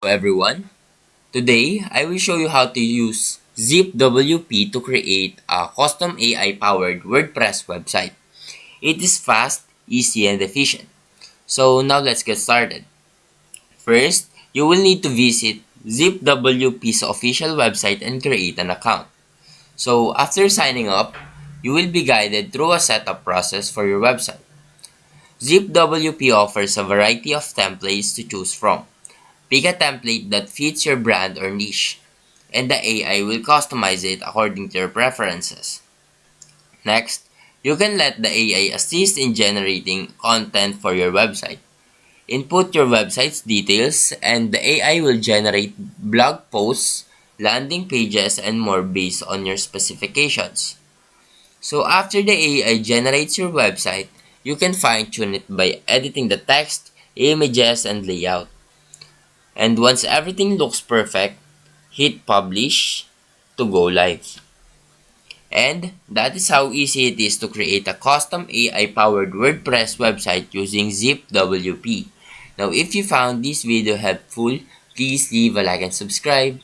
everyone. Today, I will show you how to use ZipWP to create a custom AI-powered WordPress website. It is fast, easy, and efficient. So now let's get started. First, you will need to visit ZipWP's official website and create an account. So after signing up, you will be guided through a setup process for your website. ZipWP offers a variety of templates to choose from. Pick a template that fits your brand or niche, and the AI will customize it according to your preferences. Next, you can let the AI assist in generating content for your website. Input your website's details, and the AI will generate blog posts, landing pages, and more based on your specifications. So after the AI generates your website, you can fine-tune it by editing the text, images, and layout. And once everything looks perfect, hit publish to go live. And that is how easy it is to create a custom AI-powered WordPress website using ZipWP. Now, if you found this video helpful, please leave a like and subscribe.